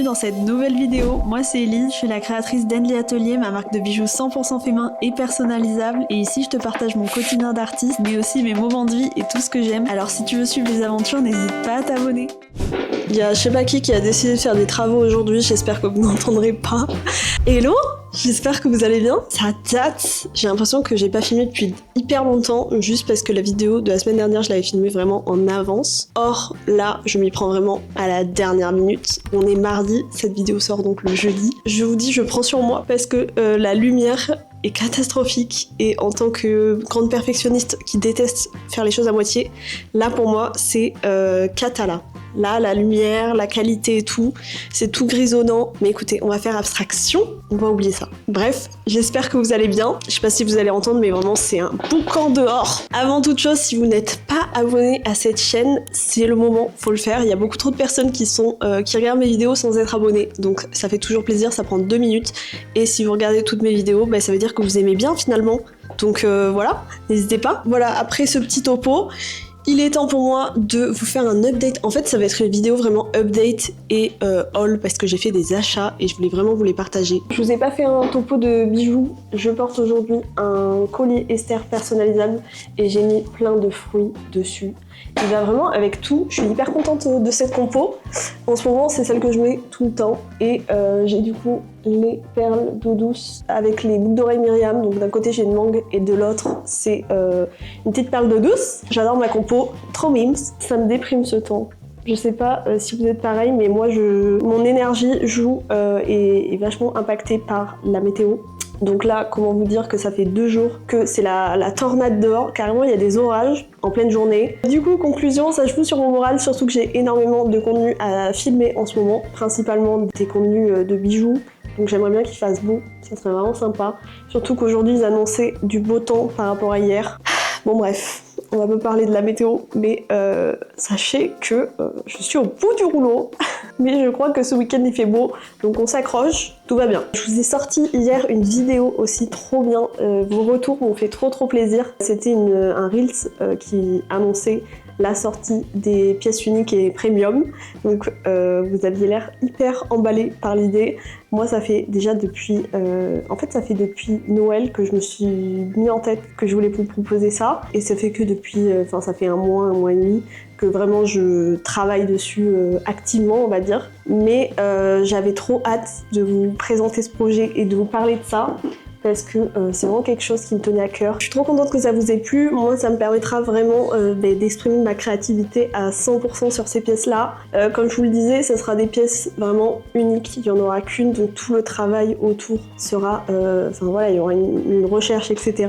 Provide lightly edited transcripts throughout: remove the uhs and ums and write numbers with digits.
dans cette nouvelle vidéo. Moi c'est Elise, je suis la créatrice d'Enly Atelier, ma marque de bijoux 100% féminin et personnalisables. Et ici je te partage mon quotidien d'artiste, mais aussi mes moments de vie et tout ce que j'aime. Alors si tu veux suivre les aventures, n'hésite pas à t'abonner. Il y a je sais pas qui a décidé de faire des travaux aujourd'hui, j'espère que vous n'entendrez pas. Hello, j'espère que vous allez bien. Ça date, j'ai l'impression que j'ai pas filmé depuis hyper longtemps, juste parce que la vidéo de la semaine dernière, je l'avais filmée vraiment en avance. Or, là, je m'y prends vraiment à la dernière minute. On est mardi, cette vidéo sort donc le jeudi. Je vous dis, je prends sur moi parce que la lumière est catastrophique et en tant que grande perfectionniste qui déteste faire les choses à moitié, là pour moi, c'est cata là. Là, la lumière, la qualité et tout, c'est tout grisonnant. Mais écoutez, on va faire abstraction, on va oublier ça. Bref, j'espère que vous allez bien. Je sais pas si vous allez entendre, mais vraiment, c'est un boucan dehors. Avant toute chose, si vous n'êtes pas abonné à cette chaîne, c'est le moment, faut le faire. Il y a beaucoup trop de personnes qui regardent mes vidéos sans être abonnées. Donc ça fait toujours plaisir, ça prend 2 minutes. Et si vous regardez toutes mes vidéos, bah, ça veut dire que vous aimez bien finalement. Donc voilà, n'hésitez pas. Voilà, après ce petit topo, il est temps pour moi de vous faire un update. En fait, ça va être une vidéo vraiment update et haul parce que j'ai fait des achats et je voulais vraiment vous les partager. Je vous ai pas fait un topo de bijoux. Je porte aujourd'hui un collier Esther personnalisable et j'ai mis plein de fruits dessus. Il va vraiment avec tout. Je suis hyper contente de cette compo. En ce moment, c'est celle que je mets tout le temps. Et j'ai du coup les perles d'eau douce avec les boucles d'oreilles Myriam. Donc d'un côté, j'ai une mangue et de l'autre, c'est une petite perle d'eau douce. J'adore ma compo. Trop mimes. Ça me déprime ce temps. Je sais pas si vous êtes pareil, mais moi, mon énergie est vachement impactée par la météo. Donc là, comment vous dire que ça fait 2 jours que c'est la tornade dehors. Carrément, il y a des orages en pleine journée. Du coup, conclusion, ça joue sur mon moral, surtout que j'ai énormément de contenu à filmer en ce moment, principalement des contenus de bijoux. Donc j'aimerais bien qu'il fasse beau, ça serait vraiment sympa. Surtout qu'aujourd'hui, ils annonçaient du beau temps par rapport à hier. Bon bref, on va pas parler de la météo, mais sachez que je suis au bout du rouleau. Mais je crois que ce week-end il fait beau, donc on s'accroche, tout va bien. Je vous ai sorti hier une vidéo aussi trop bien, vos retours m'ont fait trop plaisir. C'était un Reels qui annonçait la sortie des pièces uniques et premium. Donc vous aviez l'air hyper emballé par l'idée. Moi ça fait déjà depuis Noël que je me suis mis en tête que je voulais vous proposer ça. Et ça fait que depuis, ça fait un mois et demi que vraiment je travaille dessus activement on va dire. Mais j'avais trop hâte de vous présenter ce projet et de vous parler de ça. Parce que c'est vraiment quelque chose qui me tenait à cœur. Je suis trop contente que ça vous ait plu. Moi, ça me permettra vraiment d'exprimer ma créativité à 100% sur ces pièces-là. Comme je vous le disais, ce sera des pièces vraiment uniques. Il n'y en aura qu'une, donc tout le travail autour sera... il y aura une recherche, etc.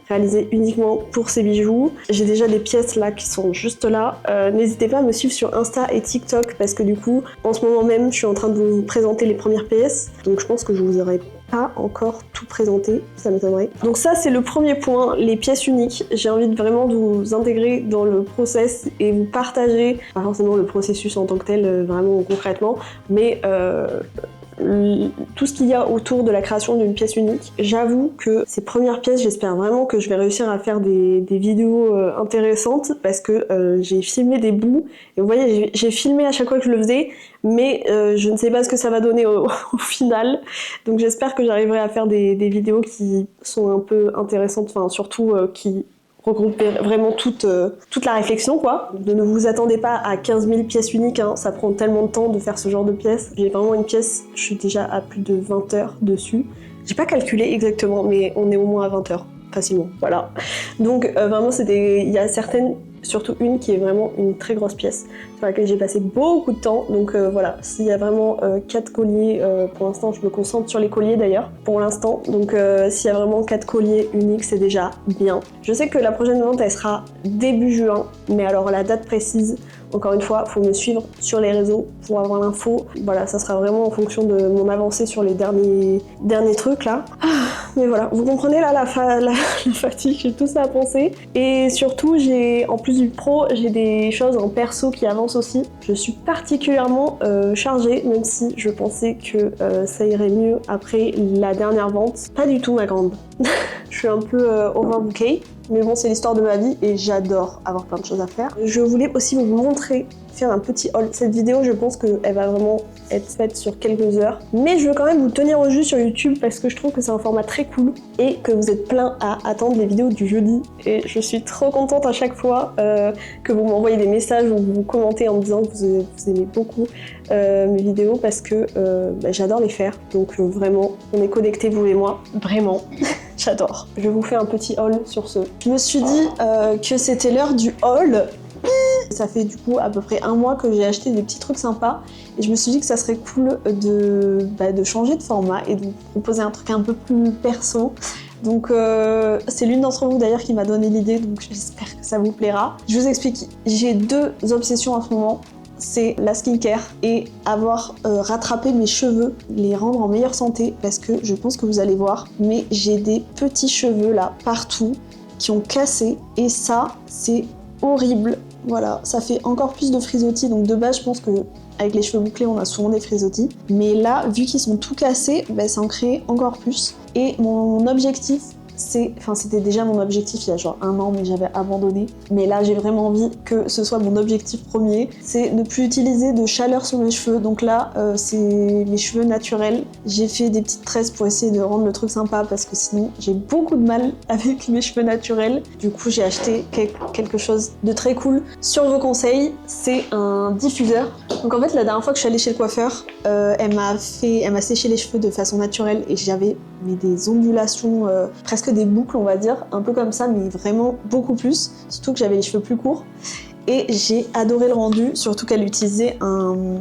réalisée uniquement pour ces bijoux. J'ai déjà des pièces là qui sont juste là. N'hésitez pas à me suivre sur Insta et TikTok parce que du coup, en ce moment même, je suis en train de vous présenter les premières pièces. Donc je pense que je vous aurai pas encore tout présenté, ça m'étonnerait. Donc ça c'est le premier point, les pièces uniques. J'ai envie de vraiment vous intégrer dans le process et vous partager, pas forcément le processus en tant que tel, vraiment concrètement, mais tout ce qu'il y a autour de la création d'une pièce unique. J'avoue que ces premières pièces, j'espère vraiment que je vais réussir à faire des vidéos intéressantes parce que j'ai filmé des bouts et vous voyez, j'ai filmé à chaque fois que je le faisais, mais je ne sais pas ce que ça va donner au final. Donc j'espère que j'arriverai à faire des vidéos qui sont un peu intéressantes, surtout qui regrouper vraiment toute la réflexion quoi. Ne vous attendez pas à 15 000 pièces uniques, hein. Ça prend tellement de temps de faire ce genre de pièces. J'ai vraiment une pièce, je suis déjà à plus de 20 heures dessus. J'ai pas calculé exactement, mais on est au moins à 20 heures, facilement, voilà. Donc vraiment il y a certaines, surtout une qui est vraiment une très grosse pièce sur laquelle j'ai passé beaucoup de temps. Donc voilà, s'il y a vraiment 4 colliers, pour l'instant je me concentre sur les colliers d'ailleurs, pour l'instant. Donc s'il y a vraiment 4 colliers uniques, c'est déjà bien. Je sais que la prochaine vente elle sera début juin, mais alors la date précise, encore une fois, faut me suivre sur les réseaux pour avoir l'info. Voilà, ça sera vraiment en fonction de mon avancée sur les derniers trucs là. Mais voilà, vous comprenez là la fatigue, j'ai tout ça à penser. Et surtout, en plus du pro, j'ai des choses en perso qui avancent aussi. Je suis particulièrement chargée, même si je pensais que ça irait mieux après la dernière vente. Pas du tout ma grande. Je suis un peu overbookée. Mais bon, c'est l'histoire de ma vie et j'adore avoir plein de choses à faire. Je voulais aussi vous montrer, faire un petit haul. Cette vidéo, je pense qu'elle va vraiment être faite sur quelques heures. Mais je veux quand même vous tenir au jus sur YouTube parce que je trouve que c'est un format très cool et que vous êtes plein à attendre les vidéos du jeudi. Et je suis trop contente à chaque fois que vous m'envoyez des messages ou vous commentez en me disant que vous aimez beaucoup mes vidéos parce que j'adore les faire. Donc vraiment, on est connectés vous et moi. Vraiment. J'adore. Je vous fais un petit haul sur ce. Je me suis dit que c'était l'heure du haul. Ça fait du coup à peu près un mois que j'ai acheté des petits trucs sympas et je me suis dit que ça serait cool de changer de format et de vous proposer un truc un peu plus perso. Donc c'est l'une d'entre vous d'ailleurs qui m'a donné l'idée, donc j'espère que ça vous plaira. Je vous explique, j'ai deux obsessions en ce moment. C'est la skincare et avoir rattrapé mes cheveux, les rendre en meilleure santé parce que je pense que vous allez voir, mais j'ai des petits cheveux là partout qui ont cassé et ça c'est horrible. Voilà, ça fait encore plus de frisottis, donc de base je pense que avec les cheveux bouclés on a souvent des frisottis, mais là vu qu'ils sont tout cassés, ça en crée encore plus. Et mon objectif, c'était déjà mon objectif il y a genre un an, mais j'avais abandonné. Mais là, j'ai vraiment envie que ce soit mon objectif premier. C'est ne plus utiliser de chaleur sur mes cheveux. Donc là, c'est mes cheveux naturels. J'ai fait des petites tresses pour essayer de rendre le truc sympa parce que sinon, j'ai beaucoup de mal avec mes cheveux naturels. Du coup, j'ai acheté quelque chose de très cool. Sur vos conseils, c'est un diffuseur. Donc en fait, la dernière fois que je suis allée chez le coiffeur, elle m'a séché les cheveux de façon naturelle et j'avais des ondulations, presque des boucles on va dire, un peu comme ça mais vraiment beaucoup plus, surtout que j'avais les cheveux plus courts et j'ai adoré le rendu, surtout qu'elle utilisait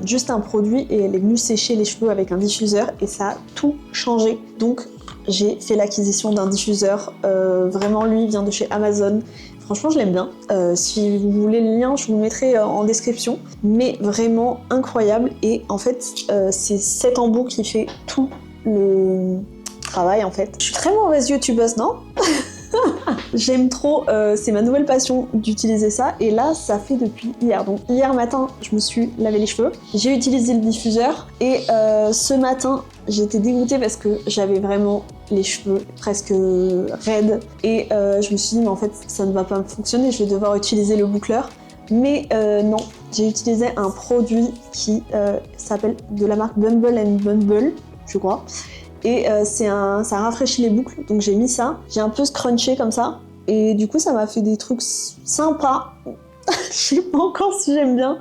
juste un produit et elle est venue sécher les cheveux avec un diffuseur et ça a tout changé. Donc j'ai fait l'acquisition d'un diffuseur, vraiment lui il vient de chez Amazon. Franchement, je l'aime bien. Si vous voulez le lien, je vous le mettrai en description. Mais vraiment incroyable. Et en fait, c'est cet embout qui fait tout le travail, en fait. Je suis très mauvaise youtubeuse, non? J'aime trop, c'est ma nouvelle passion d'utiliser ça. Et là, ça fait depuis hier. Donc hier matin, je me suis lavé les cheveux. J'ai utilisé le diffuseur. Et ce matin, j'ai été dégoûtée parce que j'avais vraiment les cheveux presque raides. Et je me suis dit, mais en fait, ça ne va pas fonctionner. Je vais devoir utiliser le boucleur. Mais non, j'ai utilisé un produit qui s'appelle de la marque Bumble and Bumble, je crois. Et ça rafraîchit les boucles, donc j'ai mis ça. J'ai un peu scrunché comme ça, et du coup ça m'a fait des trucs sympas. Je sais pas encore si j'aime bien,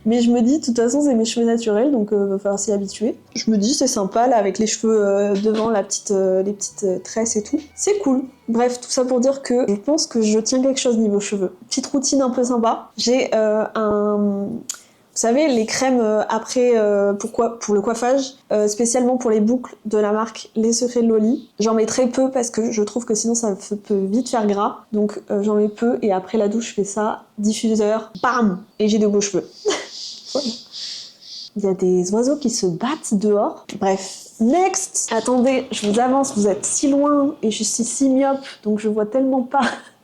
mais je me dis de toute façon c'est mes cheveux naturels, donc va falloir s'y habituer. Je me dis c'est sympa là avec les cheveux devant les petites tresses et tout. C'est cool. Bref, tout ça pour dire que je pense que je tiens quelque chose niveau cheveux. Petite routine un peu sympa. J'ai vous savez, les crèmes après pour le coiffage, spécialement pour les boucles de la marque Les Secrets de Loli. J'en mets très peu parce que je trouve que sinon ça peut vite faire gras. Donc j'en mets peu et après la douche je fais ça, diffuseur, bam, et j'ai de beaux cheveux. Voilà. Il y a des oiseaux qui se battent dehors. Bref, next. Attendez, je vous avance, vous êtes si loin et je suis si myope, donc je vois tellement pas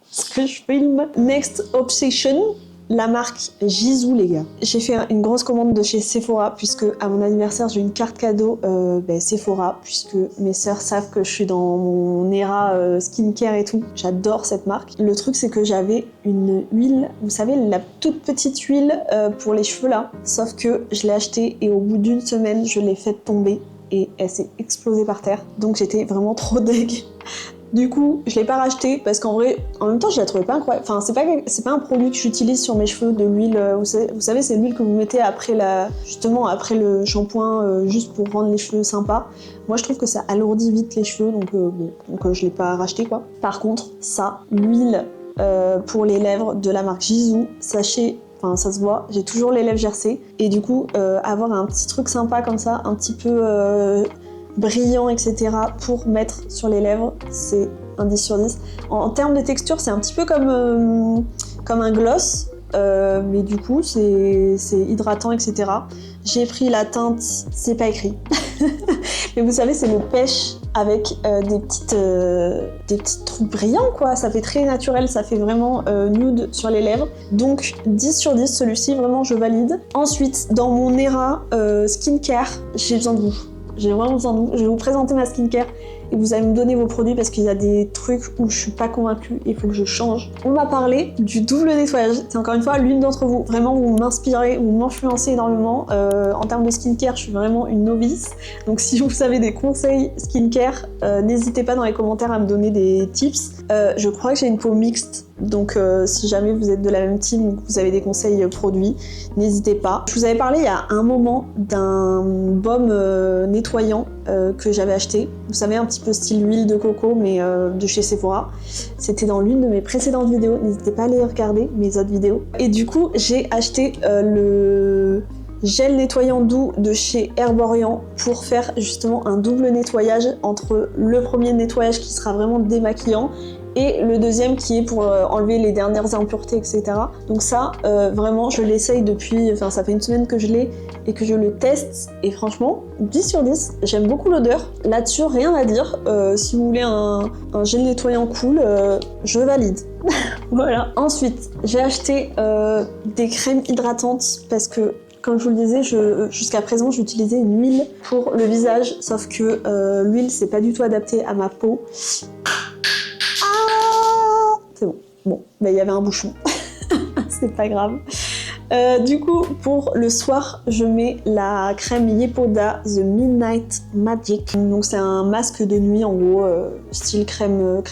ce que je filme. Next Obsession. La marque Jisoo, les gars. J'ai fait une grosse commande de chez Sephora puisque à mon anniversaire j'ai une carte cadeau Sephora puisque mes sœurs savent que je suis dans mon era skincare et tout. J'adore cette marque. Le truc c'est que j'avais une huile, vous savez la toute petite huile pour les cheveux là. Sauf que je l'ai achetée et au bout d'une semaine je l'ai faite tomber et elle s'est explosée par terre. Donc j'étais vraiment trop deg. Du coup, je l'ai pas racheté parce qu'en vrai, en même temps, je la trouvais pas incroyable. Enfin, c'est pas un produit que j'utilise sur mes cheveux, de l'huile. Vous savez, c'est l'huile que vous mettez après après le shampoing, juste pour rendre les cheveux sympas. Moi, je trouve que ça alourdit vite les cheveux, donc je l'ai pas racheté quoi. Par contre, ça, l'huile pour les lèvres de la marque Jisoo, sachez. Enfin, ça se voit, j'ai toujours les lèvres gercées. Et du coup, avoir un petit truc sympa comme ça, un petit peu brillant, etc. pour mettre sur les lèvres, c'est un 10 sur 10. En termes de texture, c'est un petit peu comme un gloss, mais du coup, c'est hydratant, etc. J'ai pris la teinte, c'est pas écrit. Mais vous savez, c'est le pêche avec des petits trucs brillants, quoi. Ça fait très naturel, ça fait vraiment nude sur les lèvres. Donc, 10 sur 10, celui-ci, vraiment, je valide. Ensuite, dans mon era skincare, j'ai besoin de vous. J'ai vraiment besoin de vous. Je vais vous présenter ma skincare et vous allez me donner vos produits parce qu'il y a des trucs où je suis pas convaincue et il faut que je change. On m'a parlé du double nettoyage. C'est encore une fois l'une d'entre vous. Vraiment, vous m'inspirez, vous m'influencez énormément. En termes de skincare, je suis vraiment une novice. Donc si vous avez des conseils skincare, n'hésitez pas dans les commentaires à me donner des tips. Je crois que j'ai une peau mixte. Donc si jamais vous êtes de la même team ou que vous avez des conseils produits, n'hésitez pas. Je vous avais parlé il y a un moment d'un baume nettoyant que j'avais acheté. Vous savez, un petit peu style huile de coco, mais de chez Sephora. C'était dans l'une de mes précédentes vidéos. N'hésitez pas à aller regarder mes autres vidéos. Et du coup, j'ai acheté le gel nettoyant doux de chez Herborian pour faire justement un double nettoyage entre le premier nettoyage qui sera vraiment démaquillant et le deuxième qui est pour enlever les dernières impuretés, etc. Donc ça, vraiment, je l'essaye depuis, enfin ça fait une semaine que je l'ai et que je le teste, et franchement, 10 sur 10, j'aime beaucoup l'odeur. Là-dessus, rien à dire. Si vous voulez un gel nettoyant cool, je valide. Voilà. Ensuite, j'ai acheté des crèmes hydratantes parce que, comme je vous le disais, jusqu'à présent, j'utilisais une huile pour le visage, sauf que l'huile, c'est pas du tout adapté à ma peau. C'est bon. Bon, bah, il y avait un bouchon. C'est pas grave. Du coup, pour le soir, je mets la crème Yepoda The Midnight Magic. Donc c'est un masque de nuit, en gros, style crème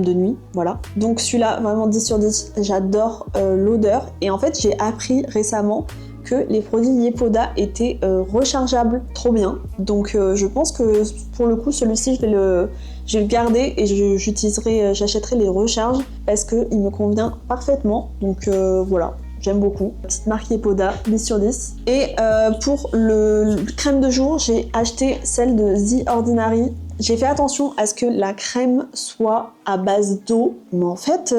de nuit, voilà. Donc celui-là, vraiment 10 sur 10, j'adore l'odeur. Et en fait, j'ai appris récemment que les produits Yepoda étaient rechargeables, trop bien. Donc je pense que pour le coup, celui-ci, je vais le garder et j'achèterai les recharges parce qu'il me convient parfaitement. Donc voilà. J'aime beaucoup. Petite marque Yepoda, 10 sur 10. Et pour le crème de jour, j'ai acheté celle de The Ordinary. J'ai fait attention à ce que la crème soit à base d'eau, mais en fait,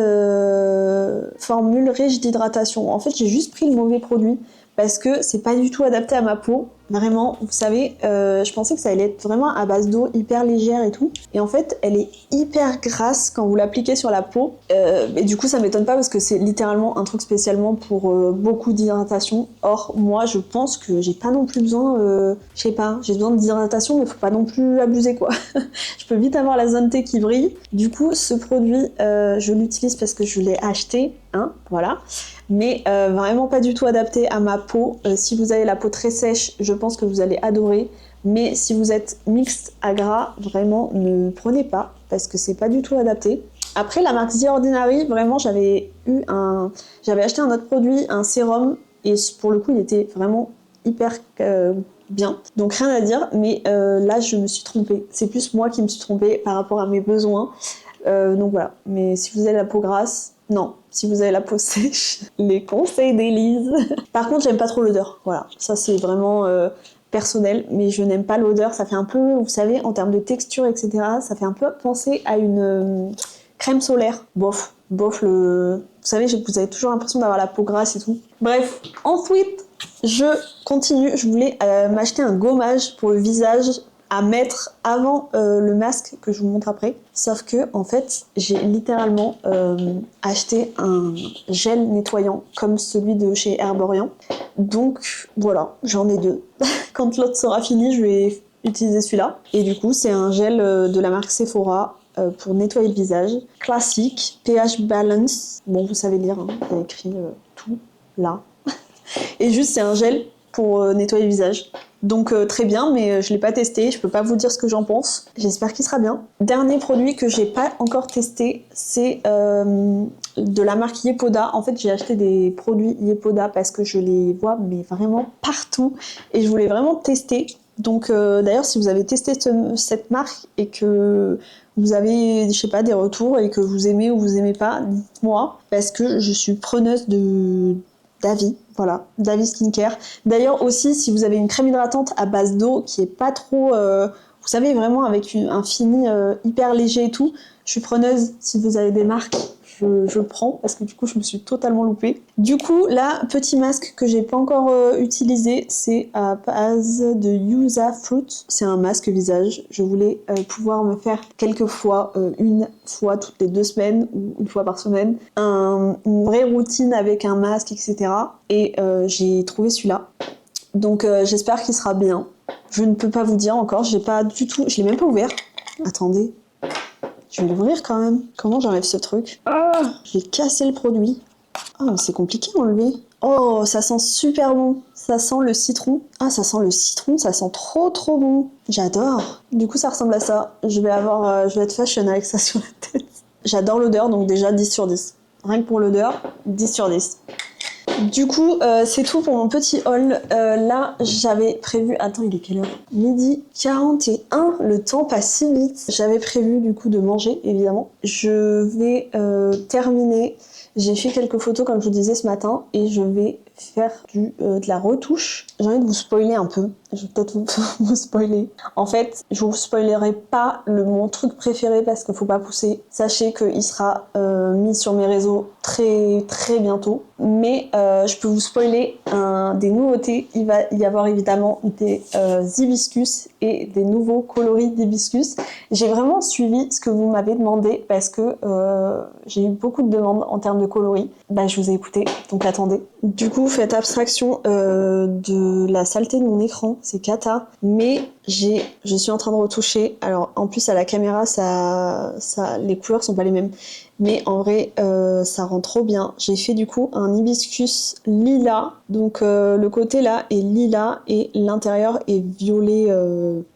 formule riche d'hydratation. En fait, j'ai juste pris le mauvais produit parce que c'est pas du tout adapté à ma peau. Vraiment, vous savez, je pensais que ça allait être vraiment à base d'eau, hyper légère et tout. Et en fait, elle est hyper grasse quand vous l'appliquez sur la peau. Et du coup, ça m'étonne pas parce que c'est littéralement un truc spécialement pour beaucoup d'hydratation. Or, moi, je pense que j'ai pas non plus besoin, je sais pas, j'ai besoin d'hydratation, mais faut pas non plus abuser, quoi. Je peux vite avoir la zone T qui brille. Du coup, ce produit, je l'utilise parce que je l'ai acheté, hein, voilà. Mais vraiment pas du tout adapté à ma peau. Si vous avez la peau très sèche, je pense que vous allez adorer. Mais si vous êtes mixte à gras, vraiment ne prenez pas parce que c'est pas du tout adapté. Après, la marque The Ordinary, vraiment j'avais acheté un autre produit, un sérum, et pour le coup il était vraiment hyper bien. Donc rien à dire, mais là je me suis trompée. C'est plus moi qui me suis trompée par rapport à mes besoins. Donc voilà. Mais si vous avez la peau grasse, non. Si vous avez la peau sèche, les conseils d'Élise. Par contre, j'aime pas trop l'odeur. Voilà, ça c'est vraiment personnel, mais je n'aime pas l'odeur. Ça fait un peu, vous savez, en termes de texture, etc., ça fait un peu penser à une crème solaire. Bof, vous savez, vous avez toujours l'impression d'avoir la peau grasse et tout. Bref, ensuite, je continue. Je voulais m'acheter un gommage pour le visage à mettre avant le masque que je vous montre après. Sauf que en fait, j'ai littéralement acheté un gel nettoyant comme celui de chez Herborian. Donc voilà, j'en ai deux. Quand l'autre sera fini, je vais utiliser celui-là. Et du coup, c'est un gel de la marque Sephora pour nettoyer le visage. Classique, pH Balance. Bon, vous savez lire, hein, il y a écrit tout là. Et juste, c'est un gel pour nettoyer le visage. Donc très bien, mais je l'ai pas testé, je peux pas vous dire ce que j'en pense. J'espère qu'il sera bien. Dernier produit que j'ai pas encore testé, c'est de la marque Yepoda. En fait, j'ai acheté des produits Yepoda parce que je les vois mais vraiment partout et je voulais vraiment tester. Donc d'ailleurs, si vous avez testé cette marque et que vous avez, je sais pas, des retours et que vous aimez ou vous aimez pas, dites-moi parce que je suis preneuse d'avis. Voilà, d'avis skincare. D'ailleurs aussi, si vous avez une crème hydratante à base d'eau qui est pas trop, vous savez, vraiment avec un fini hyper léger et tout, je suis preneuse. Si vous avez des marques, je prends parce que du coup, je me suis totalement loupée. Du coup, là, petit masque que j'ai pas encore utilisé, c'est à base de Yuza Fruit. C'est un masque visage. Je voulais pouvoir me faire quelques fois, une fois toutes les 2 semaines ou une fois par semaine, une vraie routine avec un masque, etc. Et j'ai trouvé celui-là. Donc j'espère qu'il sera bien. Je ne peux pas vous dire encore, je l'ai même pas ouvert. Attendez. Je vais l'ouvrir quand même. Comment j'enlève ce truc? Ah, j'ai cassé le produit. Ah, mais c'est compliqué à enlever. Oh, ça sent super bon. Ça sent le citron. Ah, ça sent le citron, ça sent trop trop bon. J'adore. Du coup, ça ressemble à ça. Je vais être fashion avec ça sur la tête. J'adore l'odeur, donc déjà 10 sur 10. Rien que pour l'odeur, 10 sur 10. Du coup, c'est tout pour mon petit haul. Là, j'avais prévu... Attends, il est quelle heure? 12h41. Le temps passe si vite. J'avais prévu du coup de manger, évidemment. Je vais terminer. J'ai fait quelques photos, comme je vous disais ce matin, et je vais faire de la retouche. J'ai envie de vous spoiler un peu. Je vais peut-être vous spoiler. En fait, je vous spoilerai pas mon truc préféré parce qu'il faut pas pousser. Sachez qu'il sera mis sur mes réseaux très très bientôt. Mais je peux vous spoiler des nouveautés. Il va y avoir évidemment des hibiscus et des nouveaux coloris d'hibiscus. J'ai vraiment suivi ce que vous m'avez demandé parce que j'ai eu beaucoup de demandes en termes de coloris. Bah, je vous ai écouté, donc attendez. Du coup, faites abstraction de la saleté de mon écran, c'est cata. Mais je suis en train de retoucher. Alors en plus à la caméra, les couleurs sont pas les mêmes. Mais en vrai, ça rend trop bien. J'ai fait du coup un hibiscus lilas. Donc le côté là est lilas et l'intérieur est violet.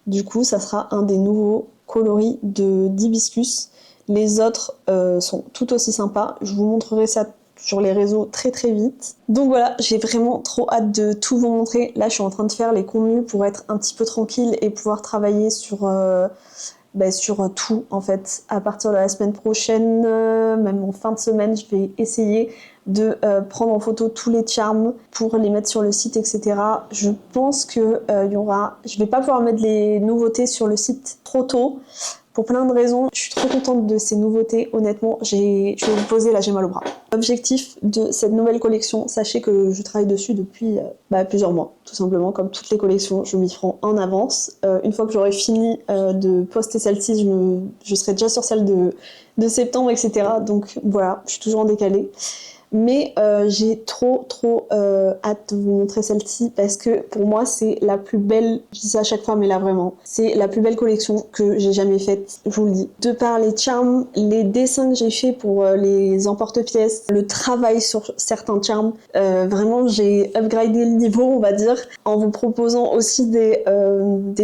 Du coup, ça sera un des nouveaux coloris d'hibiscus. Les autres sont tout aussi sympas. Je vous montrerai ça sur les réseaux très très vite. Donc voilà, j'ai vraiment trop hâte de tout vous montrer. Là, je suis en train de faire les contenus pour être un petit peu tranquille et pouvoir travailler sur tout en fait. À partir de la semaine prochaine, même en fin de semaine, je vais essayer de prendre en photo tous les charms pour les mettre sur le site, etc. Je pense que je vais pas pouvoir mettre les nouveautés sur le site trop tôt. Pour plein de raisons, je suis trop contente de ces nouveautés. Honnêtement, je vais vous poser, là j'ai mal au bras. L'objectif de cette nouvelle collection, sachez que je travaille dessus depuis plusieurs mois, tout simplement. Comme toutes les collections, je m'y prends en avance. Une fois que j'aurai fini de poster celle-ci, je serai déjà sur celle de septembre, etc. Donc voilà, je suis toujours en décalé. Mais j'ai trop hâte de vous montrer celle-ci parce que pour moi c'est la plus belle, je dis ça à chaque fois mais là vraiment, c'est la plus belle collection que j'ai jamais faite, je vous le dis. De par les charms, les dessins que j'ai fait pour les emporte-pièces, le travail sur certains charms, vraiment j'ai upgradé le niveau on va dire, en vous proposant aussi des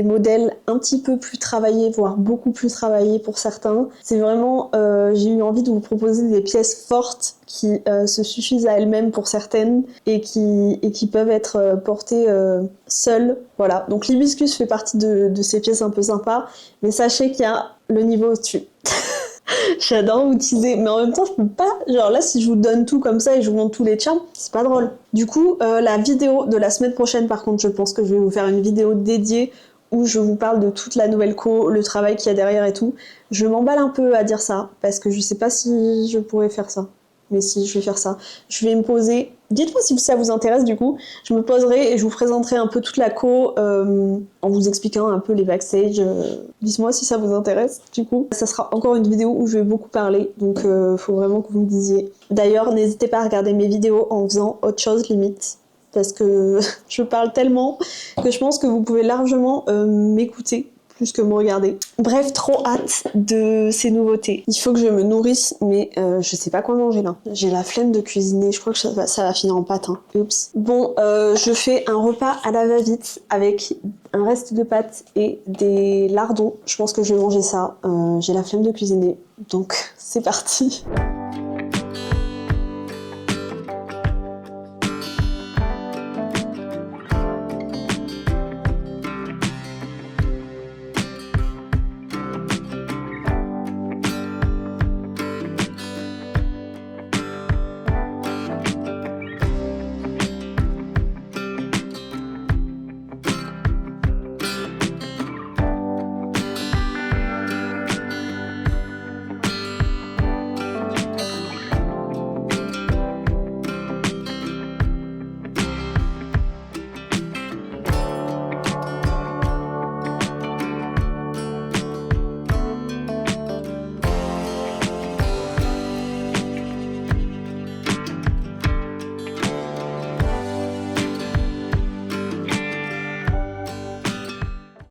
modèles un petit peu plus travaillés, voire beaucoup plus travaillés pour certains. C'est vraiment, j'ai eu envie de vous proposer des pièces fortes qui se suffisent à elles-mêmes pour certaines et qui peuvent être portées seules. Voilà, donc l'hibiscus fait partie de ces pièces un peu sympas, mais sachez qu'il y a le niveau au-dessus. J'adore vous teaser, mais en même temps je peux pas, genre là si je vous donne tout comme ça et je vous montre tous les charms, c'est pas drôle. Du coup, la vidéo de la semaine prochaine par contre, je pense que je vais vous faire une vidéo dédiée où je vous parle de toute la nouvelle co, le travail qu'il y a derrière et tout. Je m'emballe un peu à dire ça, parce que je sais pas si je pourrais faire ça. Mais si, je vais faire ça. Je vais me poser. Dites-moi si ça vous intéresse du coup. Je me poserai et je vous présenterai un peu toute la co en vous expliquant un peu les backstage. Dites-moi si ça vous intéresse du coup. Ça sera encore une vidéo où je vais beaucoup parler. Donc faut vraiment que vous me disiez. D'ailleurs, n'hésitez pas à regarder mes vidéos en faisant autre chose limite. Parce que je parle tellement que je pense que vous pouvez largement m'écouter plus que me regarder. Bref, trop hâte de ces nouveautés. Il faut que je me nourrisse, mais je sais pas quoi manger là. J'ai la flemme de cuisiner, je crois que ça va finir en pâtes. Hein. Oups. Bon, je fais un repas à la va-vite avec un reste de pâtes et des lardons. Je pense que je vais manger ça. J'ai la flemme de cuisiner, donc c'est parti.